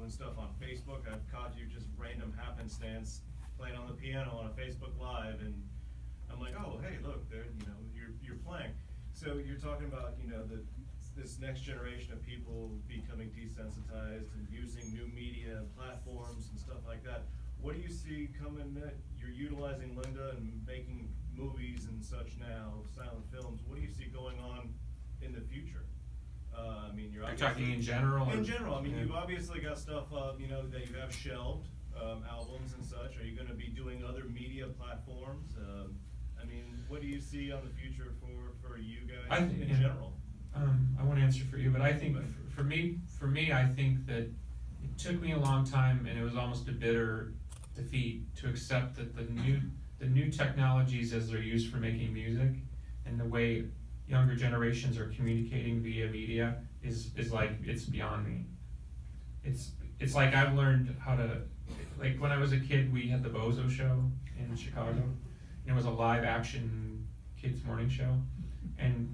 doing stuff on Facebook. I've caught you just random happenstance playing on the piano on a Facebook Live, and I'm like, oh, hey, look, there, you know, you're playing. So you're talking about, you know, this next generation of people becoming desensitized and using new media and platforms and stuff like that. What do you see coming? You're utilizing Linda and making movies and such now, silent films. What do you see going on in the future? I mean, you're talking in general. In general, I mean, you've obviously got stuff, you know, that you have shelved, albums and such. Are you going to be doing other media platforms? I mean, what do you see on the future for you guys in general? I want to answer for you, but I think for me, I think that it took me a long time, and it was almost a bitter defeat to accept that the new technologies as they're used for making music and the way younger generations are communicating via media is like, it's beyond me. It's like I've learned how to, like when I was a kid, we had the Bozo show in Chicago. It was a live action kids morning show, and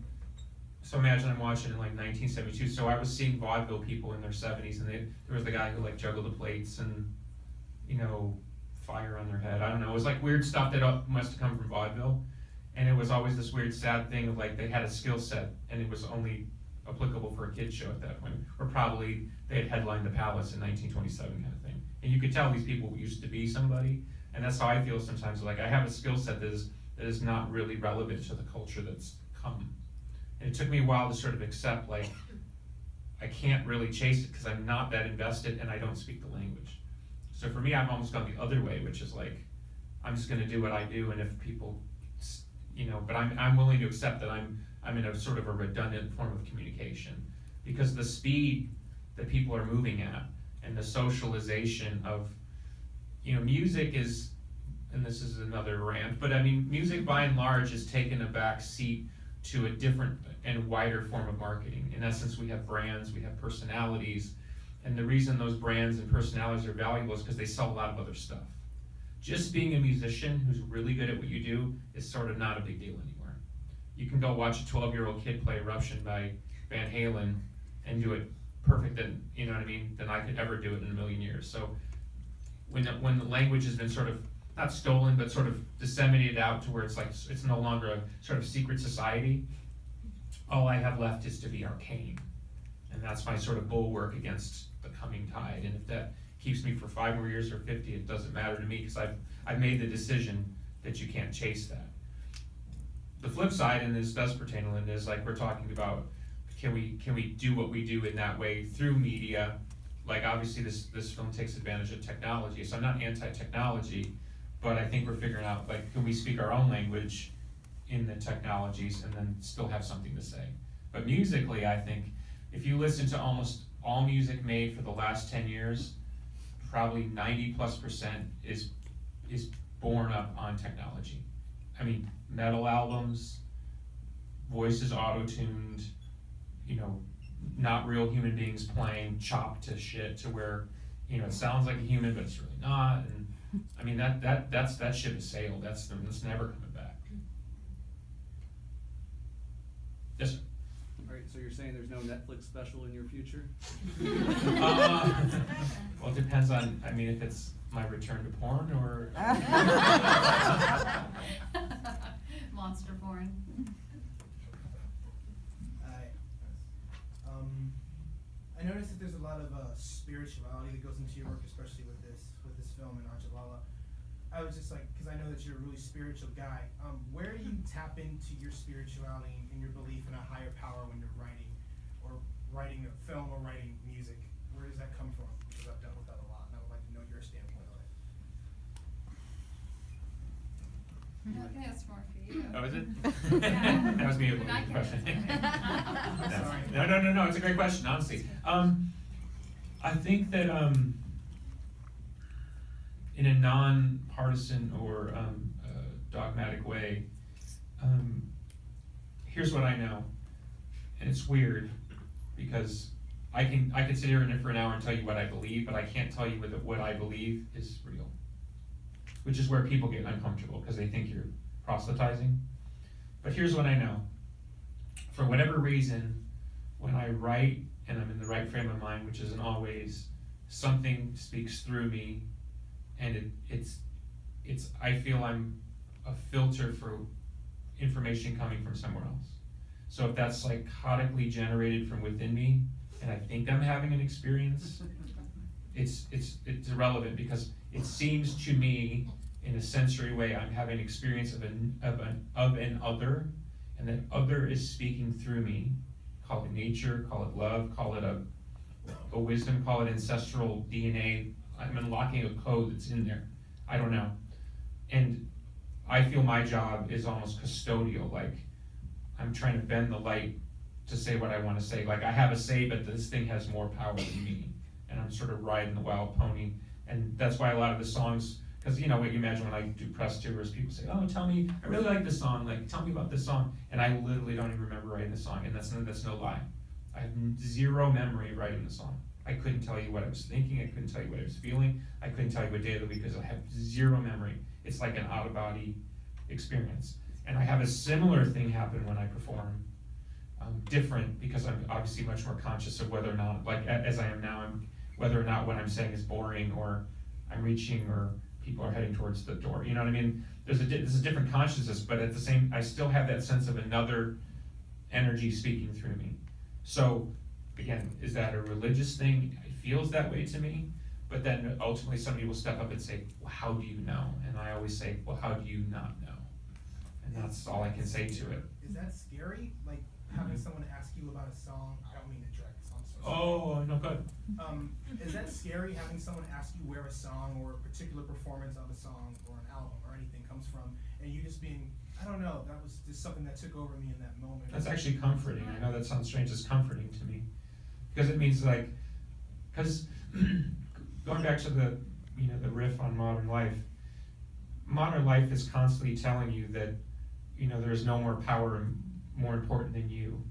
so imagine I'm watching in like 1972. So I was seeing vaudeville people in their 70s, and there was the guy who like juggled the plates and, you know, fire on their head. I don't know. It was like weird stuff that must have come from vaudeville, and it was always this weird, sad thing of like they had a skill set, and it was only applicable for a kid's show at that point, or probably they had headlined the Palace in 1927 kind of thing. And you could tell these people used to be somebody, and that's how I feel sometimes. Like I have a skill set that is not really relevant to the culture that's come. And it took me a while to sort of accept, like, I can't really chase it because I'm not that invested and I don't speak the language. So for me, I've almost gone the other way, which is like, I'm just going to do what I do, and if people, you know, but I'm willing to accept that I'm in a sort of a redundant form of communication, because the speed that people are moving at and the socialization of, you know, music is, and this is another rant, but I mean, music by and large has taken a back seat to a different and wider form of marketing. In essence, we have brands, we have personalities, and the reason those brands and personalities are valuable is because they sell a lot of other stuff. Just being a musician who's really good at what you do is sort of not a big deal anymore. You can go watch a 12-year-old kid play Eruption by Van Halen and do it perfect, than, you know what I mean, than I could ever do it in a million years. So when the language has been sort of, not stolen, but sort of disseminated out to where it's like, it's no longer a sort of secret society, all I have left is to be arcane. And that's my sort of bulwark against the coming tide. And if that keeps me for 5 more years or 50, it doesn't matter to me, because I've made the decision that you can't chase that. The flip side, and this does pertain to Linda, is like we're talking about, can we do what we do in that way through media? Like obviously this film takes advantage of technology, so I'm not anti-technology, but I think we're figuring out, like, can we speak our own language in the technologies and then still have something to say? But musically, I think if you listen to almost all music made for the last 10 years, probably 90+% is born up on technology. I mean, metal albums, voices auto-tuned, you know, not real human beings playing, chopped to shit to where, you know, it sounds like a human, but it's really not. And I mean, that ship has sailed. That's never coming back. Yes, sir. All right, so you're saying there's no Netflix special in your future? Well, it depends on, I mean, if it's my return to porn or... Monster porn. I noticed that there's a lot of spirituality that goes into your work, especially with this film in Anjalala. I was just like, because I know that you're a really spiritual guy. Where do you tap into your spirituality and your belief in a higher power when you're writing a film or writing music? Where does that come from? Because I've dealt with that a lot, and I would like to know your standpoint on it. No, I think that's more for you. Oh, is it? Yeah. That was me a Not question. Sorry. No, it's a great question, honestly. I think that in a non-partisan or dogmatic way, here's what I know, and it's weird because I can sit here for an hour and tell you what I believe, but I can't tell you whether what I believe is real, which is where people get uncomfortable because they think you're proselytizing. But here's what I know. For whatever reason, when I write and I'm in the right frame of mind, which isn't always, something speaks through me, and it's I feel I'm a filter for information coming from somewhere else. So if that's psychotically generated from within me, and I think I'm having an experience, it's irrelevant, because it seems to me, in a sensory way, I'm having an experience of an other, and that other is speaking through me. Call it nature, call it love, call it a wisdom, call it ancestral DNA. I'm unlocking a code that's in there. I don't know. And I feel my job is almost custodial, like I'm trying to bend the light to say what I want to say. Like I have a say, but this thing has more power than me. And I'm sort of riding the wild pony. And that's why a lot of the songs, because you know what you imagine when I do press tours, people say, oh, tell me, I really like this song, like tell me about this song. And I literally don't even remember writing the song, and that's no lie. I have zero memory of writing the song. I couldn't tell you what I was thinking, I couldn't tell you what I was feeling, I couldn't tell you what day of the week, because I have zero memory. It's like an out-of-body experience. And I have a similar thing happen when I perform. Different, because I'm obviously much more conscious of whether or not, like as I am now, whether or not what I'm saying is boring, or I'm reaching, or people are heading towards the door. You know what I mean? There's a different consciousness, but at the same, I still have that sense of another energy speaking through me. So again, is that a religious thing? It feels that way to me, but then ultimately somebody will step up and say, well, how do you know? And I always say, well, how do you not know? And that's all I can say to it. Is that scary? Like having someone ask you about a song? I don't mean to drag this on. Oh, no, good. Is that scary, having someone ask you where a song or a particular performance of a song or an album or anything comes from, and you just being, I don't know, that was just something that took over me in that moment? That's actually comforting. I know that sounds strange, it's comforting to me. Because it means because going back to the riff on modern life is constantly telling you that, there is no more power more important than you.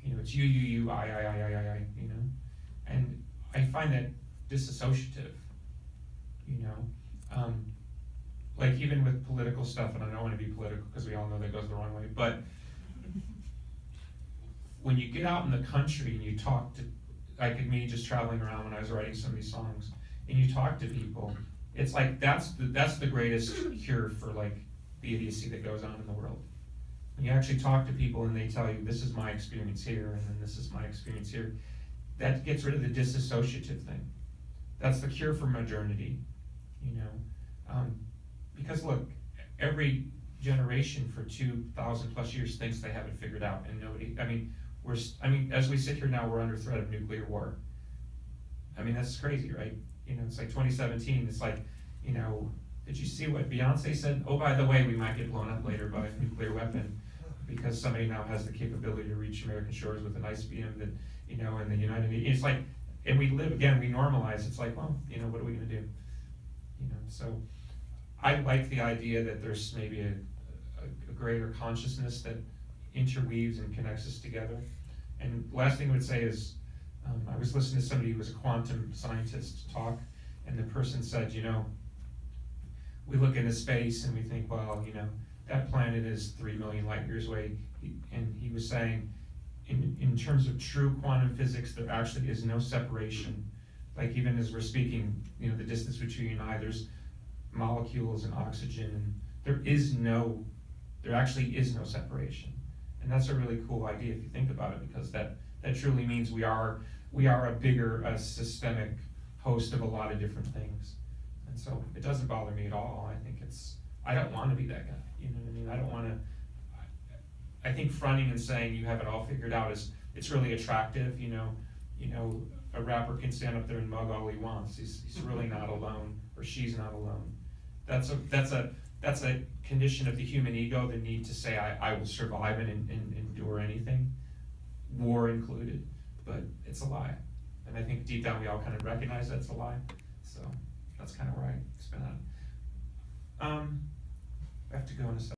It's you, I, and I find that disassociative, like even with political stuff, and I don't want to be political because we all know that goes the wrong way, but when you get out in the country and you talk to, like me just traveling around when I was writing some of these songs, and you talk to people, it's like that's the greatest cure for like the idiocy that goes on in the world. When you actually talk to people and they tell you, this is my experience here, and then this is my experience here, that gets rid of the disassociative thing. That's the cure for modernity, because look, every generation for 2,000 plus years thinks they have it figured out, and nobody, as we sit here now, we're under threat of nuclear war. That's crazy, right? It's like 2017, it's like, did you see what Beyonce said? Oh, by the way, we might get blown up later by a nuclear weapon, because somebody now has the capability to reach American shores with an ICBM that, in the United Nations. It's like, and we normalize, it's like, well, what are we gonna do? So I like the idea that there's maybe a greater consciousness that interweaves and connects us together. And last thing I would say is, I was listening to somebody who was a quantum scientist talk, and the person said, we look into space and we think, well, that planet is 3 million light years away. And he was saying, in terms of true quantum physics, there actually is no separation. Like even as we're speaking, the distance between you and I, there's molecules and oxygen, and there actually is no separation. And that's a really cool idea if you think about it, because that truly means we are a bigger, systemic host of a lot of different things. And so it doesn't bother me at all. I think I don't want to be that guy. You know what I mean? I don't want to. I think fronting and saying you have it all figured out it's really attractive. A rapper can stand up there and mug all he wants. He's really not alone, or she's not alone. That's a condition of the human ego, the need to say I will survive and endure anything, war included. But it's a lie, and I think deep down we all kind of recognize that's a lie. So that's kind of where I spin on. I have to go in a second.